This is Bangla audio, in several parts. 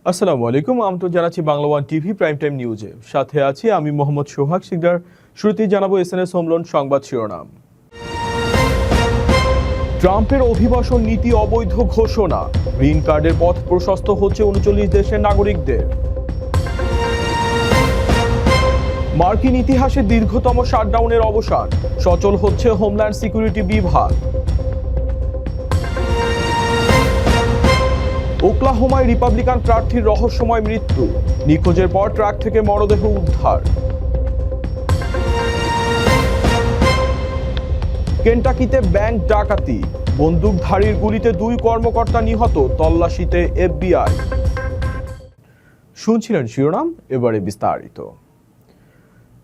আসসালামু আলাইকুম, আমন্ত্রণ জানাচ্ছি Bangla one TV prime time নিউজে। সাথে আছি আমি মোহাম্মদ সোহাগ শিকদার। শুরুতেই জানাবো এসএনএস হোম লোন সংবাদ শিরোনাম। ট্রাম্পের অভিবাসন নীতি অবৈধ ঘোষণা, গ্রিন কার্ডের পথ প্রশস্ত হচ্ছে ৩৯ দেশের নাগরিকদের। মার্কিন ইতিহাসে দীর্ঘতম শাটডাউনের অবসান, সচল হচ্ছে হোমল্যান্ড সিকিউরিটি বিভাগ। ওকলাহোমায় রিপাবলিকান প্রার্থীর রহস্যময় মৃত্যু, নিখোঁজের পর ট্রাক থেকে মরদেহ উদ্ধার। কেন্টাকিতে ব্যাংক ডাকাতি, বন্দুকধারীর গুলিতে ২ কর্মকর্তা নিহত, তল্লাশিতে এফবিআই। শুনছিলেন শিরোনাম, এবারে বিস্তারিত।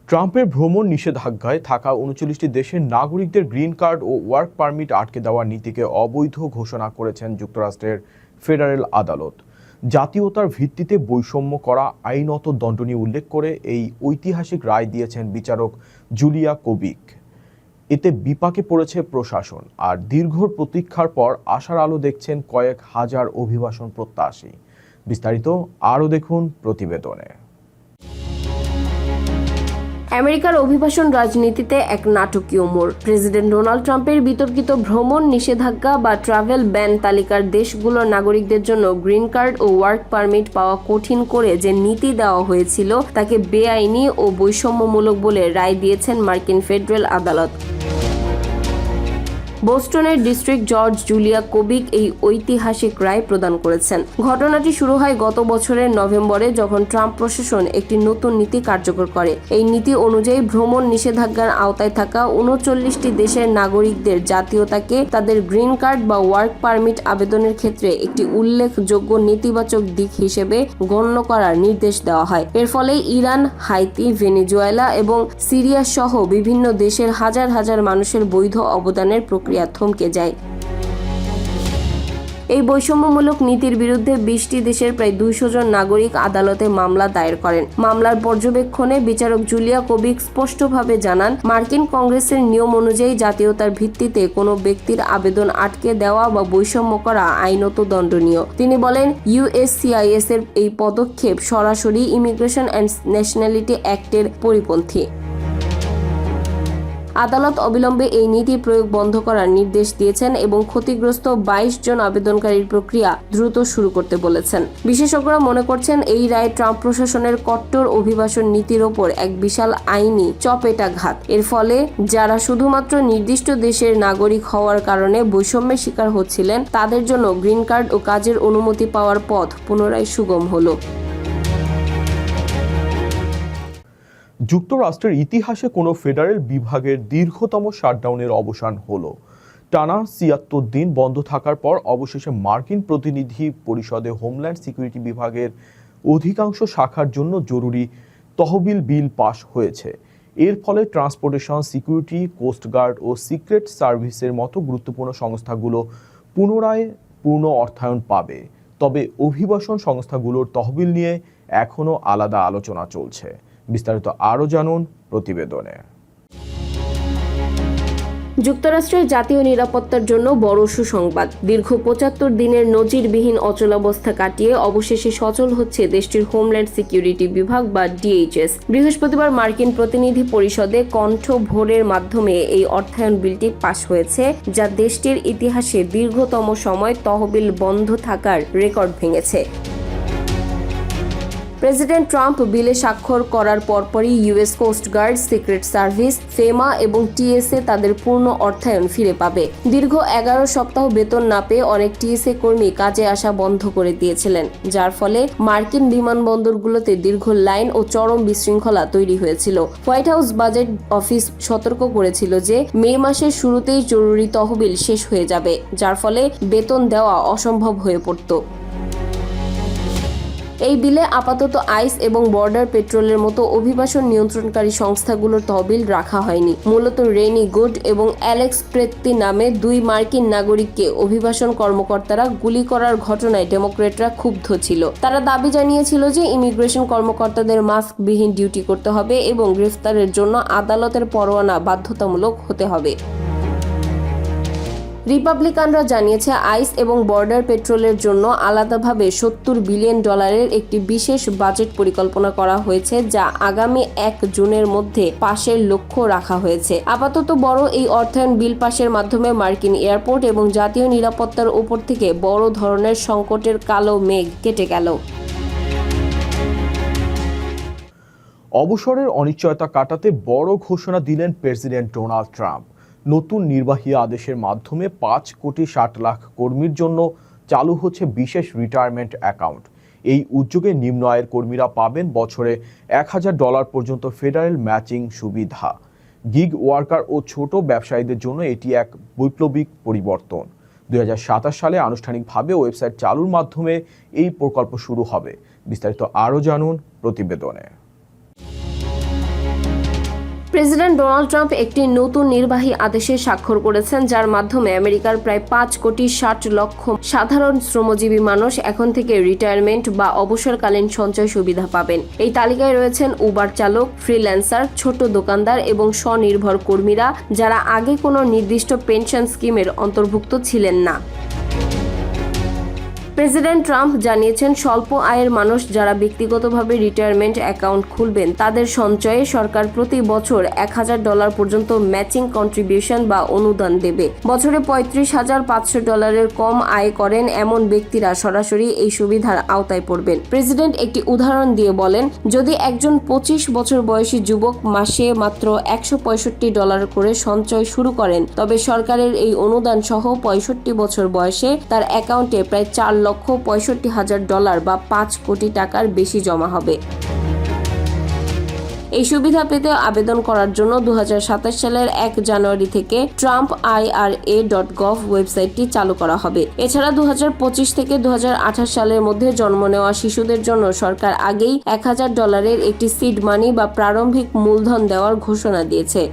ট্রাম্পের ভ্রমণ নিষেধাজ্ঞায় থাকা ৩৯টি দেশের নাগরিকদের গ্রিন কার্ড ও ওয়ার্ক পারমিট আটকে দেওয়ার নীতিকে অবৈধ ঘোষণা করেছেন যুক্তরাষ্ট্রের ফেডারেল আদালত। জাতীয়তার ভিত্তিতে বৈষম্য করা আইনত দণ্ডনীয় উল্লেখ করে এই ঐতিহাসিক রায় দিয়েছেন বিচারক জুলিয়া কোবিক। এতে বিপাকে পড়েছে প্রশাসন, আর দীর্ঘ প্রতীক্ষার পর আশার আলো দেখছেন কয়েক হাজার অভিবাসন প্রত্যাশী। বিস্তারিত আরও দেখুন প্রতিবেদনে। আমেরিকার অভিবাসন রাজনীতিতে এক নাটকীয় মোড়। প্রেসিডেন্ট ডোনাল্ড ট্রাম্পের বিতর্কিত ভ্রমণ নিষেধাজ্ঞা বা ট্রাভেল ব্যান তালিকার দেশগুলোর নাগরিকদের জন্য গ্রিন কার্ড ও ওয়ার্ক পারমিট পাওয়া কঠিন করে যে নীতি দেওয়া হয়েছিল তাকে বেআইনি ও বৈষম্যমূলক বলে রায় দিয়েছেন মার্কিন ফেডারেল আদালত। বোস্টনের ডিস্ট্রিক্ট জজ জুলিয়া কোবিক এই ঐতিহাসিক রায় প্রদান করেছেন। ঘটনাটি শুরু হয় গত বছরের নভেম্বরে, যখন ট্রাম্প প্রশাসন একটি নতুন নীতি কার্যকর করে। এই নীতি অনুযায়ী ভ্রমণ নিষেধাজ্ঞার আওতায় থাকা ৩৯টি দেশের নাগরিকদের জাতীয়তাকে তাদের গ্রিন কার্ড বা ওয়ার্ক পারমিট আবেদনের ক্ষেত্রে একটি উল্লেখযোগ্য নেতিবাচক দিক হিসেবে গণ্য করার নির্দেশ দেওয়া হয়। এর ফলে ইরান, হাইতি, ভেনেজুয়েলা এবং সিরিয়া সহ বিভিন্ন দেশের হাজার হাজার মানুষের বৈধ অবদানের প্রক্রিয়া থমকে যায়। এই বৈষম্যমূলক নীতির বিরুদ্ধে ২০টি দেশের প্রায় ২০০ জন নাগরিক আদালতে মামলা দায়ের করেন। মামলার পর্যবেক্ষণে বিচারক জুলিয়া কোবিক স্পষ্টভাবে জানান, মার্কিন কংগ্রেসের নিয়ম অনুযায়ী জাতীয়তার ভিত্তিতে কোনো ব্যক্তির আবেদন আটকে দেওয়া বা বৈষম্য করা আইনত দণ্ডনীয়। তিনি বলেন, ইউএসসিআইএস এর এই পদক্ষেপ সরাসরি ইমিগ্রেশন অ্যান্ড ন্যাশনালিটি অ্যাক্টের পরিপন্থী। আদালত অবিলম্বে এই নীতি প্রয়োগ বন্ধ করার নির্দেশ দিয়েছেন এবং ক্ষতিগ্রস্ত ২২ জন আবেদনকারীর প্রক্রিয়া দ্রুত শুরু করতে বলেছেন। বিশেষজ্ঞরা মনে করছেন, এই রায় ট্রাম্প প্রশাসনের কট্টর অভিবাসন নীতির ওপর এক বিশাল আইনি চপেটাঘাত। এর ফলে যারা শুধুমাত্র নির্দিষ্ট দেশের নাগরিক হওয়ার কারণে বৈষম্যের শিকার হচ্ছিলেন, তাদের জন্য গ্রিন কার্ড ও কাজের অনুমতি পাওয়ার পথ পুনরায় সুগম হলো। যুক্তরাষ্ট্রের ইতিহাসে কোনো ফেডারেল বিভাগের দীর্ঘতম শাটডাউনের অবসান হলো। টানা ৭৬ দিন বন্ধ থাকার পর অবশেষে মার্কিন প্রতিনিধি পরিষদে হোমল্যান্ড সিকিউরিটি বিভাগের অধিকাংশ শাখার জন্য জরুরি তহবিল বিল পাশ হয়েছে। এর ফলে ট্রান্সপোর্টেশন, সিকিউরিটি, কোস্টগার্ড ও সিক্রেট সার্ভিসের মতো গুরুত্বপূর্ণ সংস্থাগুলো পুনরায় পূর্ণ অর্থায়ন পাবে। তবে অভিবাসন সংস্থাগুলোর তহবিল নিয়ে এখনও আলাদা আলোচনা চলছে। বিস্তারিত আরও জানুন প্রতিবেদনে। যুক্তরাষ্ট্রের জাতীয় নিরাপত্তার জন্য বড় সুসংবাদ। দীর্ঘ ৭৫ দিনের নজিরবিহীন অচলাবস্থা কাটিয়ে অবশেষে সচল হচ্ছে দেশটির হোমল্যান্ড সিকিউরিটি বিভাগ বা ডিএইচএস। বৃহস্পতিবার মার্কিন প্রতিনিধি পরিষদে কণ্ঠ ভোটের মাধ্যমে এই অর্থায়ন বিলটি পাশ হয়েছে, যা দেশটির ইতিহাসে দীর্ঘতম সময় তহবিল বন্ধ থাকার রেকর্ড ভেঙেছে। প্রেসিডেন্ট ট্রাম্প বিলে স্বাক্ষর করার পরপরই US coast guard, secret service, FEMA এবং টিএসএ তাদের পূর্ণ অর্থায়ন ফিরে পাবে। দীর্ঘ ১১ সপ্তাহ বেতন না পেয়ে অনেক টিএসএ কর্মী কাজে আসা বন্ধ করে দিয়েছিলেন, যার ফলে মার্কিন বিমানবন্দরগুলোতে দীর্ঘ লাইন ও চরম বিশৃঙ্খলা তৈরি হয়েছিল। হোয়াইট হাউস বাজেট অফিস সতর্ক করেছিল যে মে মাসের শুরুতেই জরুরি তহবিল শেষ হয়ে যাবে, যার ফলে বেতন দেওয়া অসম্ভব হয়ে পড়ত। এই বিলে আপাতত আইস এবং বর্ডার পেট্রোলের মতো অভিবাসন নিয়ন্ত্রণকারী সংস্থাগুলোর তহবিল রাখা হয়নি। মূলত রেনি গুড এবং অ্যালেক্স প্রেত্তি নামে ২ মার্কিন নাগরিককে অভিবাসন কর্মকর্তারা গুলি করার ঘটনায় ডেমোক্রেটরা ক্ষুব্ধ ছিল। তারা দাবি জানিয়েছিল যে ইমিগ্রেশন কর্মকর্তাদের মাস্কবিহীন ডিউটি করতে হবে এবং গ্রেফতারের জন্য আদালতের পরোয়ানা বাধ্যতামূলক হতে হবে। রিপাবলিকানরা জানিয়েছে আইস এবং বর্ডার পেট্রোলের জন্য আলাদাভাবে $70 বিলিয়ন একটি বিশেষ বাজেট পরিকল্পনা করা হয়েছে, যা আগামী 1 জুনের মধ্যে পাশের লক্ষ্য রাখা হয়েছে। আপাতত বড় এই অর্থায়ন বিল পাশের মাধ্যমে মার্কিন এয়ারপোর্ট এবং জাতীয় নিরাপত্তার উপর থেকে বড় ধরনের সংকটের কালো মেঘ কেটে গেল। অবসরের অনিশ্চয়তা কাটাতে বড় ঘোষণা দিলেন প্রেসিডেন্ট ডোনাল্ড ট্রাম্প। নতুন নির্বাহী আদেশের মাধ্যমে 5,60,00,000 কর্মীর জন্য চালু হচ্ছে বিশেষ রিটায়ারমেন্ট অ্যাকাউন্ট। এই উদ্যোগে নিম্ন আয়ের কর্মীরা পাবেন বছরে $1,000 পর্যন্ত ফেডারেল ম্যাচিং সুবিধা। গিগ ওয়ার্কার ও ছোট ব্যবসায়ীদের জন্য এটি এক বৈপ্লবিক পরিবর্তন। 2027 সালে আনুষ্ঠানিকভাবে ওয়েবসাইট চালুর মাধ্যমে এই প্রকল্প শুরু হবে। বিস্তারিত আরও জানুন প্রতিবেদনে। প্রেসিডেন্ট ডোনাল্ড ট্রাম্প একটি নতুন নির্বাহী আদেশে স্বাক্ষর করেছেন, যার মাধ্যমে আমেরিকার প্রায় 5,60,00,000 সাধারণ শ্রমজীবী মানুষ এখন থেকে রিটায়ারমেন্ট বা অবসরকালীন সঞ্চয় সুবিধা পাবেন। এই তালিকায় রয়েছেন উবার চালক, ফ্রিল্যান্সার, ছোট দোকানদার এবং স্বনির্ভর কর্মীরা, যারা আগে কোনো নির্দিষ্ট পেনশন স্কিমের অন্তর্ভুক্ত ছিলেন না। প্রেসিডেন্ট ট্রাম্প জানিয়েছেন, স্বল্প আয়ের মানুষ যারা ব্যক্তিগতভাবে রিটায়ারমেন্ট অ্যাকাউন্ট খুলবেন, তাদের সঞ্চয়ে সরকার প্রতি বছর $1,000 পর্যন্ত ম্যাচিং কন্ট্রিবিউশন বা অনুদান দেবে। বছরে $35,500 কম আয় করেন এমন ব্যক্তিরা সরাসরি এই সুবিধার আওতায় পড়বেন। প্রেসিডেন্ট একটি উদাহরণ দিয়ে বলেন, যদি একজন 25 বছর বয়সী যুবক মাসে মাত্র $165 করে সঞ্চয় শুরু করেন, তবে সরকারের এই অনুদান সহ 65 বছর বয়সে তার অ্যাকাউন্টে প্রায় $4,65,000 বা $5 কোটি টাকার বেশি জমা হবে। এই সুবিধা পেতে আবেদন করার জন্য 2027 সালের 1 জানুয়ারি থেকে trumpira.gov ওয়েবসাইটটি চালু করা হবে। এছাড়া 2025 থেকে 2028 সালের মধ্যে জন্ম নেওয়া শিশুদের জন্য সরকার আগেই $1,000 একটি সিড মানি বা প্রারম্ভিক মূলধন দেওয়ার ঘোষণা দিয়েছে।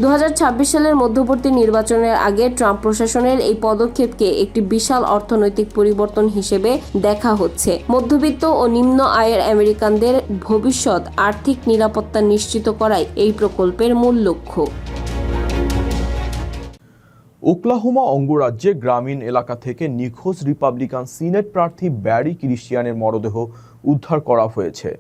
2026 সালের মধ্যবর্তী নির্বাচনের আগে ট্রাম্প প্রশাসনের এই পদক্ষেপকে একটি বিশাল অর্থনৈতিক পরিবর্তন হিসেবে দেখা হচ্ছে। মধ্যবিত্ত ও নিম্ন আয়ের আমেরিকানদের ভবিষ্যৎ আর্থিক নিরাপত্তা নিশ্চিত করাই এই প্রকল্পের মূল লক্ষ্য। ওকলাহোমা অঙ্গরাজ্যে গ্রামীণ এলাকা থেকে নিখোঁজ রিপাবলিকান সিনেট প্রার্থী ব্যারি ক্রিশ্চিয়ানের মরদেহ উদ্ধার করা হয়েছে।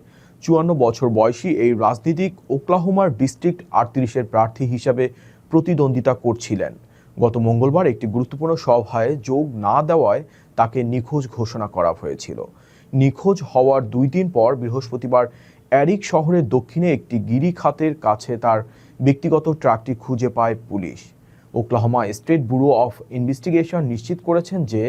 54 বছর বয়সী এই রাজনীতিক ওকলাহোমার ডিস্ট্রিক্ট 38-এর প্রার্থী হিসাবে প্রতিদ্বন্দ্বিতা করছিলেন। গত মঙ্গলবার একটি গুরুত্বপূর্ণ সভায় যোগ না দেওয়ায় তাকে নিখোঁজ ঘোষণা করা হয়েছিল। নিখোঁজ হওয়ার 2 দিন পর বৃহস্পতিবার এরিক শহরের দক্ষিণে একটি গিরিখাতের কাছে তার ব্যক্তিগত ট্রাকটি খুঁজে পায় police. Oklahoma state bureau of investigation নিশ্চিত করেছেন যে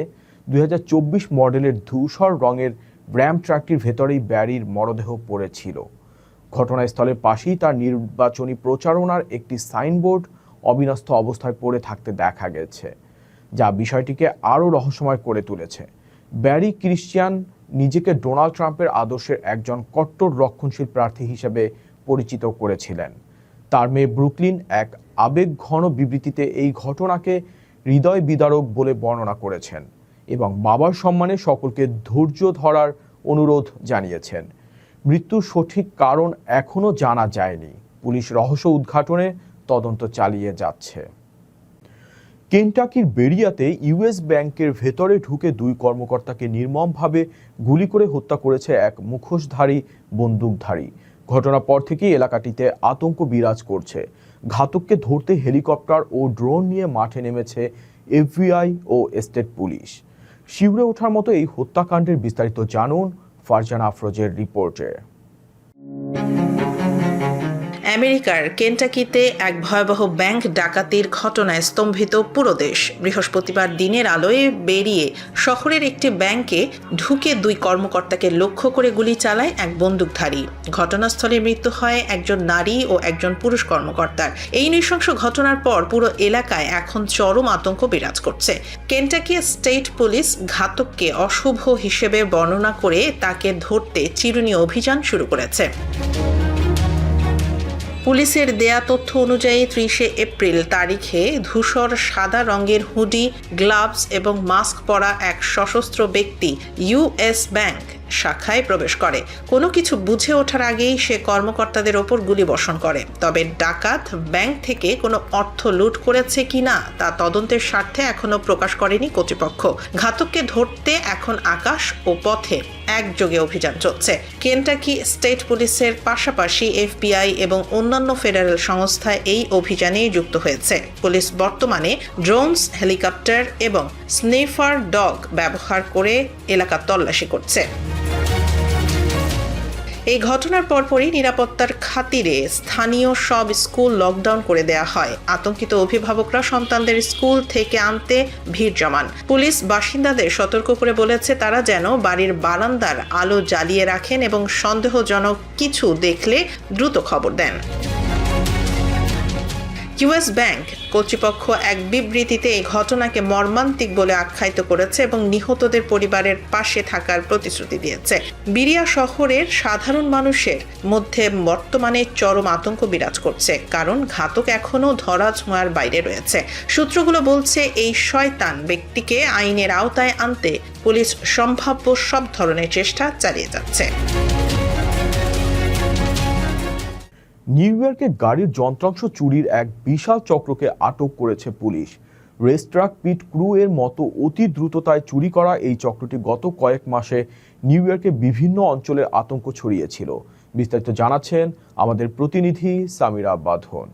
2024 মডেলের ধূসর রঙের র্যাম ট্রাকটির ভেতরেই ব্যারির মরদেহ পড়েছিল। ঘটনাস্থলের পাশেই তার নির্বাচনী প্রচারণার একটি সাইনবোর্ড অবিন্যস্ত অবস্থায় পড়ে থাকতে দেখা গেছে, যা বিষয়টিকে আরও রহস্যময় করে তুলেছে। ব্যারি ক্রিশ্চিয়ান নিজেকে ডোনাল্ড ট্রাম্পের আদর্শের একজন কট্টর রক্ষণশীল প্রার্থী হিসেবে পরিচিত করেছিলেন। তার মেয়ে ব্রুকলিন এক আবেগঘন বিবৃতিতে এই ঘটনাকে হৃদয় বিদারক বলে বর্ণনা করেছেন এবং বাবার সম্মানে সকলকে ধৈর্য ধরার অনুরোধ জানিয়েছেন। মৃত্যুর সঠিক কারণ এখনও জানা যায়নি। পুলিশ রহস্য উদ্ঘাটনে তদন্ত চালিয়ে যাচ্ছে। কেন্টাকির বেরিয়াতে ইউএস ব্যাংকের ভেতরে ঢুকে 2 কর্মকর্তাকে নির্মমভাবে গুলি করে হত্যা করেছে এক মুখোশধারী বন্দুকধারী। ঘটনার পর থেকেই এলাকাটিতে আতঙ্ক বিরাজ করছে। ঘাতককে ধরতে হেলিকপ্টার ও ড্রোন নিয়ে মাঠে নেমেছে এফবিআই ও স্টেট পুলিশ। শিউরে ওঠার মতো এই হত্যাকাণ্ডের বিস্তারিত জানুন ফারজানা আফরোজের রিপোর্টে। আমেরিকার কেন্টাকিতে এক ভয়াবহ ব্যাংক ডাকাতির ঘটনায় স্তম্ভিত পুরো দেশ। বৃহস্পতিবার দিনের আলোয় বেরিয়ে শহরের একটি ব্যাংকে ঢুকে 2 কর্মকর্তাকে লক্ষ্য করে গুলি চালায় এক বন্দুকধারী। ঘটনাস্থলে মৃত্যু হয় একজন নারী ও একজন পুরুষ কর্মকর্তার। এই নৃশংস ঘটনার পর পুরো এলাকায় এখন চরম আতঙ্ক বিরাজ করছে। কেন্টাকি স্টেট পুলিশ ঘাতককে অশুভ হিসেবে বর্ণনা করে তাকে ধরতে চিরুনি অভিযান শুরু করেছে। পুলিশের দেয়া তথ্য অনুযায়ী 30 এপ্রিল তারিখে ধূসর সাদা রঙের হুডি, গ্লাভস এবং মাস্ক পরা এক সশস্ত্র ব্যক্তি ইউএস ব্যাংক শাখায় প্রবেশ করে। কোনো কিছু বুঝে ওঠার আগেই সে কর্মকর্তাদের ওপর গুলিবর্ষণ করে। তবে ডাকাত ব্যাংক থেকে কোনো অর্থ লুট করেছে কিনা তা তদন্তের স্বার্থে এখনো প্রকাশ করেনি কর্তৃপক্ষ। ঘাতককে ধরতে এখন আকাশ ও পথে একযোগে অভিযান চলছে। কেন্টাকি স্টেট পুলিশের পাশাপাশি এফবিআই এবং অন্যান্য ফেডারেল সংস্থা এই অভিযানে যুক্ত হয়েছে। পুলিশ বর্তমানে ড্রোনস, হেলিকপ্টার এবং স্নিফার ডগ ব্যবহার করে এলাকা তল্লাশি করছে। এই ঘটনার পরপরই নিরাপত্তার খাতিরে স্থানীয় সব স্কুল লকডাউন করে দেয়া হয়। আতঙ্কিত অভিভাবকরা সন্তানদের স্কুল থেকে আনতে ভিড় জমান। পুলিশ বাসিন্দাদের সতর্ক করে বলেছে তারা যেন বাড়ির বারান্দার আলো জ্বালিয়ে রাখেন এবং সন্দেহজনক কিছু দেখলে দ্রুত খবর দেন। ইউএস ব্যাংক কর্তৃপক্ষ এক বিবৃতিতে এই ঘটনাকে মর্মান্তিক বলে আখ্যায়িত করেছে এবং নিহতদের পরিবারের পাশে থাকার প্রতিশ্রুতি দিয়েছে। বিরিয়া শহরের সাধারণ মানুষের মধ্যে বর্তমানে চরম আতঙ্ক বিরাজ করছে, কারণ ঘাতক এখনও ধরাছোঁয়ার বাইরে রয়েছে। সূত্রগুলো বলছে এই শয়তান ব্যক্তিকে আইনের আওতায় আনতে পুলিশ সম্ভাব্য সব ধরনের চেষ্টা চালিয়ে যাচ্ছে। নিউ ইয়র্কে গাড়ির যন্ত্রাংশ চুরির এক বিশাল চক্রকে আটক করেছে পুলিশ। রেসট্রাক পিট ক্রু এর মতো অতি দ্রুততায় চুরি করা এই চক্রটি গত কয়েক মাসে নিউ ইয়র্কে বিভিন্ন অঞ্চলের আতঙ্ক ছড়িয়েছিল। বিস্তারিত জানাচ্ছেন আমাদের প্রতিনিধি সামিরা বাঁধন।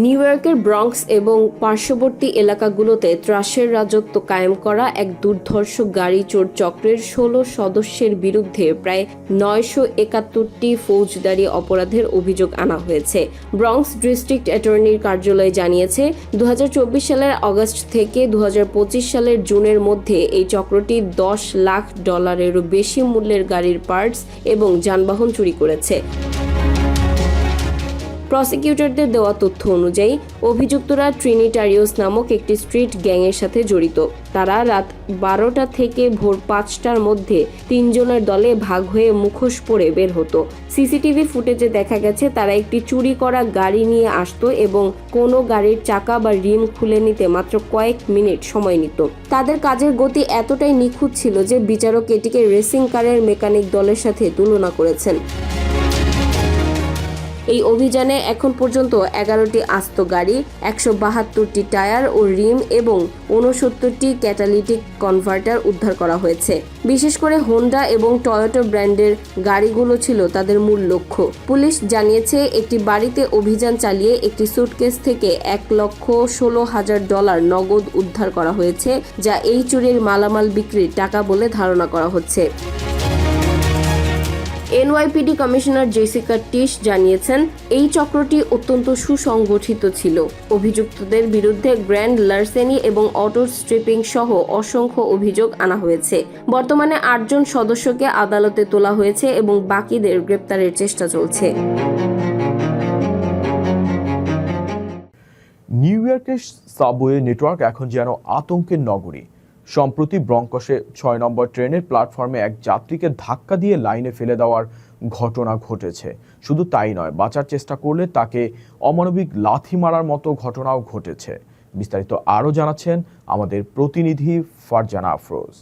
নিউ ইয়র্কের ব্রঙ্কস এবং পার্শ্ববর্তী এলাকাগুলোতে ত্রাসের রাজত্ব কায়েম করা এক দুর্ধর্ষ গাড়ি চোর চক্রের 16 সদস্যের বিরুদ্ধে প্রায় 971টি ফৌজদারি অপরাধের অভিযোগ আনা হয়েছে। ব্রঙ্কস ডিস্ট্রিক্ট অ্যাটর্নির কার্যালয় জানিয়েছে 2024 সালের আগস্ট থেকে 2025 সালের জুনের মধ্যে এই চক্রটি $10 লাখ বেশি মূল্যের গাড়ির পার্টস এবং যানবাহন চুরি করেছে। প্রসিকিউটরদের দেওয়া তথ্য অনুযায়ী অভিযুক্তরা ট্রিনিটারিয়াস নামক একটি স্ট্রিট গ্যাংয়ের সাথে জড়িত। তারা রাত 12টা থেকে ভোর 5টার মধ্যে 3 জনের দলে ভাগ হয়ে মুখোশ পরে বের হতো। সিসিটিভি ফুটেজে দেখা গেছে তারা একটি চুরি করা গাড়ি নিয়ে আসতো এবং কোনো গাড়ির চাকা বা রিম খুলে নিতে মাত্র কয়েক মিনিট সময় নিত। তাদের কাজের গতি এতটাই নিখুঁত ছিল যে বিচারক এটিকে রেসিং কারের মেকানিক দলের সাথে তুলনা করেছেন। এই অভিযানে এখন পর্যন্ত 11টি আস্ত গাড়ি, 172টি টায়ার ও রিম এবং 69টি ক্যাটালিটিক কনভার্টার উদ্ধার করা হয়েছে। বিশেষ করে হোন্ডা এবং টয়োটা ব্র্যান্ডের গাড়িগুলো ছিল তাদের মূল লক্ষ্য। পুলিশ জানিয়েছে একটি বাড়িতে অভিযান চালিয়ে একটি সুটকেস থেকে $1,16,000 নগদ উদ্ধার করা হয়েছে, যা এই চুরির মালামাল বিক্রির টাকা বলে ধারণা করা হচ্ছে। এনওয়াইপিডি কমিশনার জেসিকা টিশ জানিয়েছেন এই চক্রটি অত্যন্ত সুসংগঠিত ছিল। অভিযুক্তদের বিরুদ্ধে গ্র্যান্ড লার্সেনি এবং অটো স্ট্রিপিং সহ অসংখ্য অভিযোগ আনা হয়েছে। বর্তমানে 8 জন সদস্যকে আদালতে তোলা হয়েছে এবং বাকিদের গ্রেপ্তারের চেষ্টা চলছে। নিউ ইয়র্কের সাবওয়ে নেটওয়ার্ক এখন যেন আতঙ্কের নগরী। সম্প্রতি ব্রঙ্কসে 6 নম্বর ট্রেনের প্ল্যাটফর্মে এক যাত্রীকে ধাক্কা দিয়ে লাইনে ফেলে দেওয়ার ঘটনা ঘটেছে। শুধু তাই নয়, বাঁচার চেষ্টা করলে তাকে অমানবিক লাথি মারার মতো ঘটনাও ঘটেছে। বিস্তারিত আরও জানাচ্ছেন আমাদের প্রতিনিধি ফারজানা আফরোজ।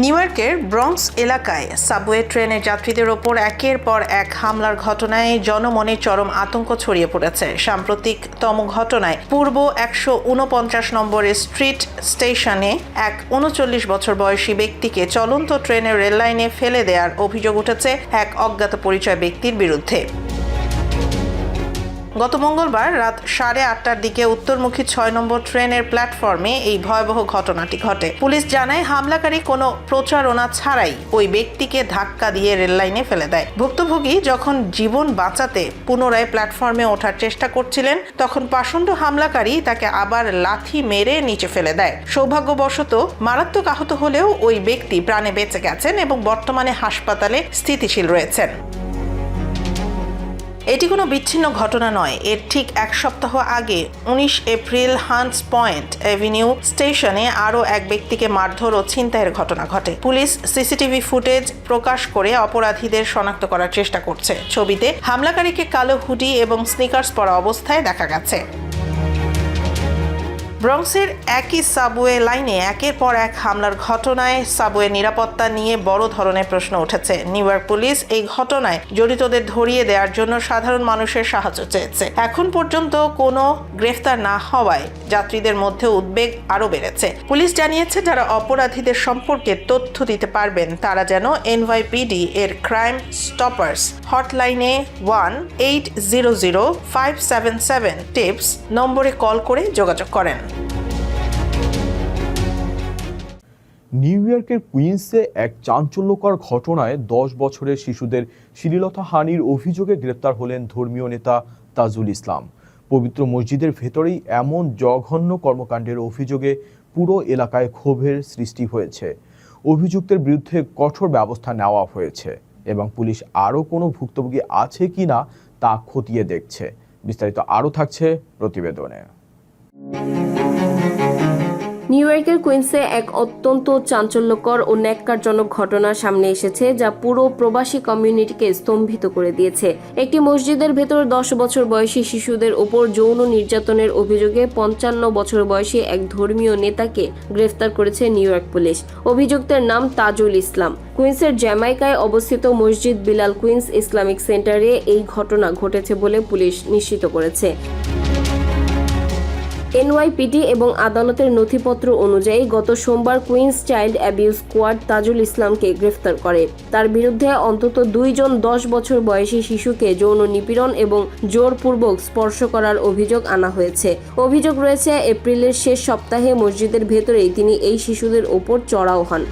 নিউ ইয়র্কের ব্রঙ্কস এলাকায় সাবওয়ে ট্রেনের যাত্রীদের ওপর একের পর এক হামলার ঘটনায় জনমনে চরম আতঙ্ক ছড়িয়ে পড়েছে। সাম্প্রতিকতম ঘটনায় পূর্ব 149 নম্বরের স্ট্রিট স্টেশনে এক 39 বছর বয়সী ব্যক্তিকে চলন্ত ট্রেনের রেললাইনে ফেলে দেওয়ার অভিযোগ উঠেছে এক অজ্ঞাত পরিচয় ব্যক্তির বিরুদ্ধে। গত মঙ্গলবার রাত 8:30টার দিকে উত্তরমুখী 6 নম্বর ট্রেনের প্ল্যাটফর্মে এই ভয়াবহ ঘটনাটি ঘটে। পুলিশ জানায় হামলাকারী কোনো প্রচারণা ছাড়াই ওই ব্যক্তিকে ধাক্কা দিয়ে রেললাইনে ফেলে দেয়। ভুক্তভোগী যখন জীবন বাঁচাতে পুনরায় প্ল্যাটফর্মে ওঠার চেষ্টা করছিলেন, তখন পাষণ্ড হামলাকারী তাকে আবার লাথি মেরে নিচে ফেলে দেয়। সৌভাগ্যবশত মারাত্মক আহত হলেও ওই ব্যক্তি প্রাণে বেঁচে গেছেন এবং বর্তমানে হাসপাতালে স্থিতিশীল রয়েছেন। এটি কোনো বিচ্ছিন্ন ঘটনা নয়। এর ঠিক এক সপ্তাহ আগে 19 এপ্রিল হান্টস পয়েন্ট এভিনিউ স্টেশনে আরও এক ব্যক্তিকে মারধর ও ছিনতাইয়ের ঘটনা ঘটে। পুলিশ সিসিটিভি ফুটেজ প্রকাশ করে অপরাধীদের শনাক্ত করার চেষ্টা করছে। ছবিতে হামলাকারীকে কালো হুডি এবং স্নিকার্স পরা অবস্থায় দেখা গেছে। ব্রঙ্কসের একই সাবওয়ে লাইনে একের পর এক হামলার ঘটনায় সাবওয়ে নিরাপত্তা নিয়ে বড় ধরনের প্রশ্ন উঠেছে। নিউ ইয়র্ক পুলিশ এই ঘটনায় জড়িতদের ধরিয়ে দেওয়ার জন্য সাধারণ মানুষের সাহায্য চেয়েছে। এখন পর্যন্ত কোনো গ্রেফতার না হওয়ায় যাত্রীদের মধ্যে উদ্বেগ আরও বেড়েছে। পুলিশ জানিয়েছে যারা অপরাধীদের সম্পর্কে তথ্য দিতে পারবেন তারা যেন NYPD এর ক্রাইম স্টপার্স হটলাইনে 1-800-577 টিপস নম্বরে কল করে যোগাযোগ করেন। নিউ ইয়র্কের কুইন্সে এক চাঞ্চল্যকর ঘটনায় 10 বছরের শিশুদের শ্লীলতাহানির অভিযোগে গ্রেপ্তার হলেন ধর্মীয় নেতা তাজুল ইসলাম। পবিত্র মসজিদের ভেতরেই এমন জঘন্য কর্মকাণ্ডের অভিযোগে পুরো এলাকায় ক্ষোভের সৃষ্টি হয়েছে। অভিযুক্তের বিরুদ্ধে কঠোর ব্যবস্থা নেওয়া হয়েছে এবং পুলিশ আরও কোনো ভুক্তভোগী আছে কিনা তা খতিয়ে দেখছে। বিস্তারিত আরও থাকছে প্রতিবেদনে। নিউ ইয়র্কের কুইন্সে এক অত্যন্ত চাঞ্চল্যকর ও ন্যাক্কারজনক ঘটনা সামনে এসেছে যা পুরো প্রবাসী কমিউনিটিকে স্তম্ভিত করে দিয়েছে। একটি মসজিদের ভেতর 10 বছর বয়সী শিশুদের ওপর যৌন নির্যাতনের অভিযোগে 55 বছর বয়সী এক ধর্মীয় নেতাকে গ্রেফতার করেছে নিউ ইয়র্ক পুলিশ। অভিযুক্তের নাম তাজুল ইসলাম। কুইন্সের জ্যামাইকায় অবস্থিত মসজিদ বিলাল কুইন্স ইসলামিক সেন্টারে এই ঘটনা ঘটেছে বলে পুলিশ নিশ্চিত করেছে। NYPD এবং আদালতের নথিপত্র অনুযায়ী গত সোমবার Queens child abuse squad Tajul ইসলামকে গ্রেফতার করে। তার বিরুদ্ধে অন্তত 2 জন 10 বছর বয়সী শিশুকে যৌন নিপীড়ন এবং জোরপূর্বক স্পর্শ করার অভিযোগ আনা হয়েছে। অভিযোগ রয়েছে এপ্রিলের শেষ সপ্তাহে মসজিদের ভেতরেই তিনি এই শিশুদের ওপর চড়াও হন।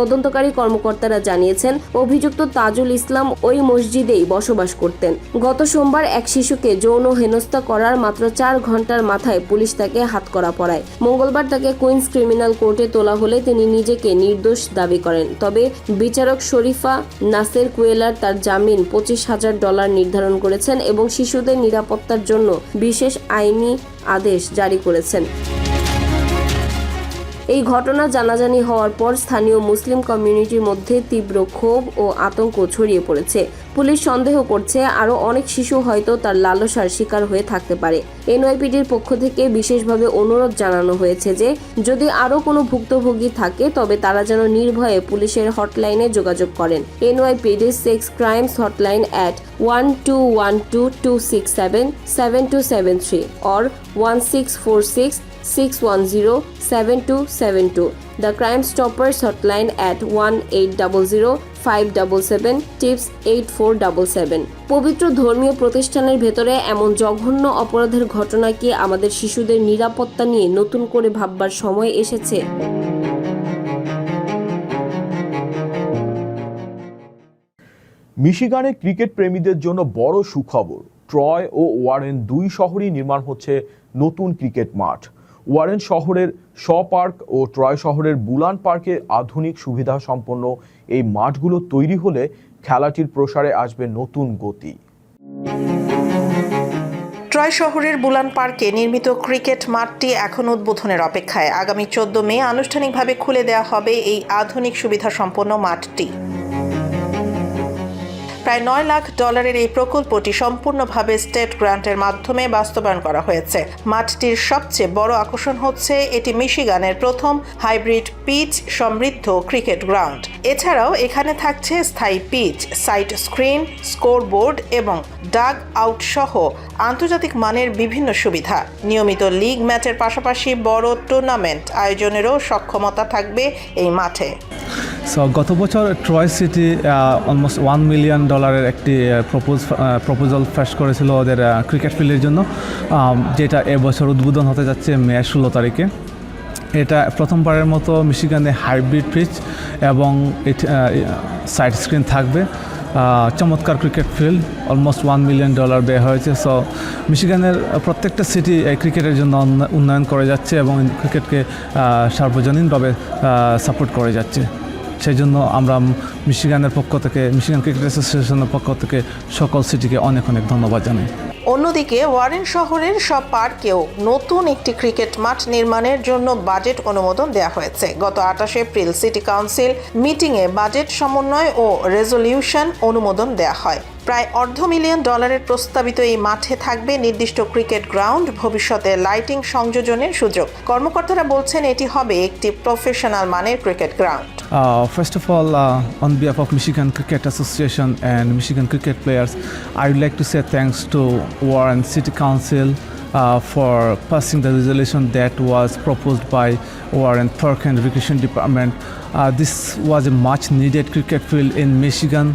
তদন্তকারী কর্মকর্তারা জানিয়েছেন অভিযুক্ত তাজুল ইসলাম ওই মসজিদেই বসবাস করতেন। গত সোমবার এক শিশুকে যৌন হেনস্থা করার মাত্র 4 ঘন্টার মাথায় পুলিশ তাকে হাতকড়া পরায়। মঙ্গলবার তাকে কুইন্স ক্রিমিনাল কোর্টে তোলা হলে তিনি নিজেকে নির্দোষ দাবি করেন। তবে বিচারক শরীফা নাসের কুয়েলার তার জামিন $25,000 নির্ধারণ করেছেন এবং শিশুদের নিরাপত্তার জন্য বিশেষ আইনি আদেশ জারি করেছেন। এই ঘটনা জানাজানি হওয়ার পর স্থানীয় মুসলিম কমিউনিটির মধ্যে তীব্র ক্ষোভ ও আতঙ্ক ছড়িয়ে পড়েছে। পুলিশ সন্দেহ করছে আরও অনেক শিশু হয়তো তার লালসার শিকার হয়ে থাকতে পারে। NYPDর পক্ষ থেকে বিশেষভাবে অনুরোধ জানানো হয়েছে যে যদি আরও কোনো ভুক্তভোগী থাকে তবে তারা যেন নির্ভয়ে পুলিশের হটলাইনে যোগাযোগ করেন। NYPD sex crimes hotline at 1212-267-7273 or 1646-610-7272. The Crime Stoppers hotline at 1-800-577-TIPS-8477. পবিত্র ধর্মীয় প্রতিষ্ঠানের ভেতরে এমন জঘন্য অপরাধের ঘটনা কি আমাদের শিশুদের নিরাপত্তা নিয়ে নতুন করে ভাববার সময় এসেছে? মিশিগানে ক্রিকেট প্রেমীদের জন্য বড় সুখবর। ট্রয় ও ওয়ারেন 2 শহরেই নির্মাণ হচ্ছে নতুন ক্রিকেট মাঠ। ওয়ারেন শহরের শ পার্ক ও ট্রয় শহরের বুলান পার্কে আধুনিক সুবিধা সম্পন্ন এই মাঠগুলো তৈরি হলে খেলাটির প্রসারে আসবে নতুন গতি। ট্রয় শহরের বুলান পার্কে নির্মিত ক্রিকেট মাঠটি এখন উদ্বোধনের অপেক্ষায়। আগামী 14 মে আনুষ্ঠানিকভাবে খুলে দেওয়া হবে এই আধুনিক সুবিধা সম্পন্ন মাঠটি। প্রায় $9 লাখ এই প্রকল্পটি সম্পূর্ণভাবে স্টেট গ্রান্টের মাধ্যমে বাস্তবায়ন করা হয়েছে। মাঠটির সবচেয়ে বড় আকর্ষণ হচ্ছে এটি মিশিগানের প্রথম হাইব্রিড পিচ সমৃদ্ধ ক্রিকেট গ্রাউন্ড। এছাড়াও এখানে থাকছে স্থায়ী পিচ, সাইড স্ক্রিন, স্কোরবোর্ড এবং ডাগ আউট সহ আন্তর্জাতিক মানের বিভিন্ন সুবিধা। নিয়মিত লিগ ম্যাচের পাশাপাশি বড় টুর্নামেন্ট আয়োজনেরও সক্ষমতা থাকবে এই মাঠে। গত বছর ট্রয় সিটি অলমোস্ট $1 মিলিয়ন একটি প্রপোজাল ফেস করেছিল ওদের ক্রিকেট ফিল্ডের জন্য, যেটা এবছর উদ্বোধন হতে যাচ্ছে মে 16 তারিখে। এটা প্রথমবারের মতো মিশিগানে হাইব্রিড পিচ এবং সাইড স্ক্রিন থাকবে। চমৎকার ক্রিকেট ফিল্ড, অলমোস্ট $1 মিলিয়ন ব্যয় হয়েছে। সো মিশিগানের প্রত্যেকটা সিটি এই ক্রিকেটের জন্য উন্নয়ন করে যাচ্ছে এবং ক্রিকেটকে সার্বজনীনভাবে সাপোর্ট করে যাচ্ছে। সেই জন্য আমরা মিশিগানের পক্ষ থেকে, মিশিগান ক্রিকেট অ্যাসোসিয়েশনের পক্ষ থেকে সকল সিটিকে অনেক অনেক ধন্যবাদ জানাই। অন্যদিকে ওয়ারেন শহরের সব পার্কেও নতুন একটি ক্রিকেট মাঠ নির্মাণের জন্য বাজেট অনুমোদন দেওয়া হয়েছে। গত 28 এপ্রিল সিটি কাউন্সিল মিটিংয়ে বাজেট সমন্বয় ও রেজলিউশন অনুমোদন দেওয়া হয়। প্রায় $500,000 প্রস্তাবিত এই মাঠে থাকবে নির্দিষ্ট ক্রিকেট গ্রাউন্ড, ভবিষ্যতে লাইটিং সংযোজনের সুযোগ। কর্মকর্তারা বলছেন এটি হবে একটি প্রফেশনাল মানের cricket ground. First of all, on behalf of Michigan Cricket Association and Michigan cricket players, I would like to say thanks to Warren City Council for passing the resolution that was proposed by Warren Park and Recreation Department. This was a much needed cricket field in Michigan.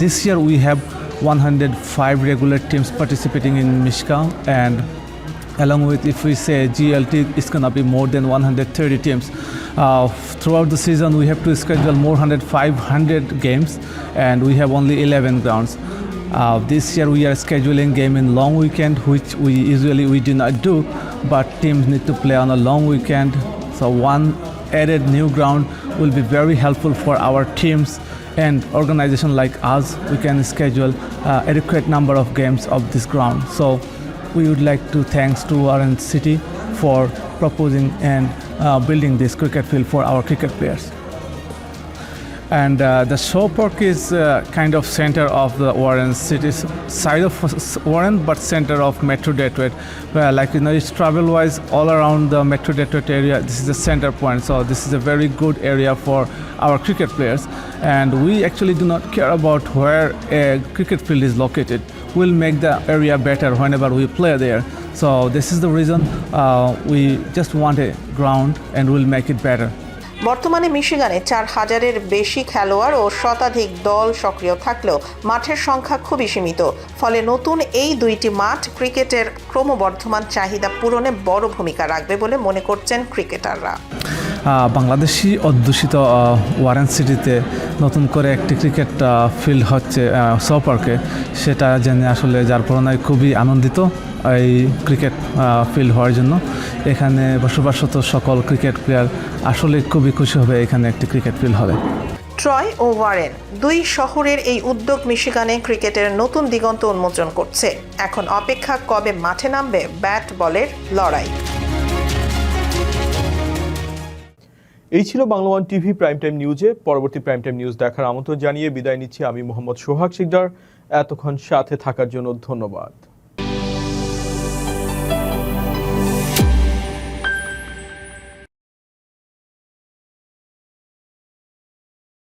This year we have 105 regular teams participating in Michigan, and along with, if we say GLT, it's going to be more than 130 teams. Throughout the season, we have to schedule more 500 games, and we have only 11 grounds. This year, we are scheduling game in long weekend, which we usually do not do, but teams need to play on a long weekend. So one added new ground will be very helpful for our teams and organization like us. We can schedule adequate number of games of this ground. So we would like to thanks to Warren City for proposing and building this cricket field for our cricket players. And the show park is kind of center of the Warren City's side of Warren, but center of Metro Detroit. Like it's travel-wise all around the Metro Detroit area. This is the center point, so this is a very good area for our cricket players. And we actually do not care about where a cricket field is located. We'll make the area better whenever we play there. So this is the reason we just want a ground, and we'll make it better. বর্তমানে মিশিগানে 4,000-এর বেশি খেলোয়াড় ও শতাধিক দল সক্রিয় থাকলেও মাঠের সংখ্যা খুবই সীমিত। ফলে নতুন এই দুইটি মাঠ ক্রিকেটের ক্রমবর্ধমান চাহিদা পূরণে বড় ভূমিকা রাখবে বলে মনে করছেন ক্রিকেটাররা। বাংলাদেশি অধ্যুষিত ওয়ারেন সিটিতে নতুন করে একটি ক্রিকেট ফিল্ড হচ্ছে শো পার্কে, সেটা জেনে আসলে যার পরনায় খুবই আনন্দিত এই ক্রিকেট ফিল্ড হওয়ার জন্য। এখানে বসবাসরত সকল ক্রিকেট প্লেয়ার আসলে খুবই খুশি হবে এখানে একটি ক্রিকেট ফিল্ড হবে। ট্রয় ও ওয়ারেন দুই শহরের এই উদ্যোগ মিশিগানে ক্রিকেটের নতুন দিগন্ত উন্মোচন করছে। এখন অপেক্ষা কবে মাঠে নামবে ব্যাট বলের লড়াই। এই ছিল Bangla one TV prime time নিউজে। পরবর্তী প্রাইম টাইম নিউজ দেখার আমন্ত্রণ জানিয়ে বিদায় নিচ্ছি আমি মোহাম্মদ সোহাগ শিকদার। এতক্ষণ সাথে থাকার জন্য ধন্যবাদ।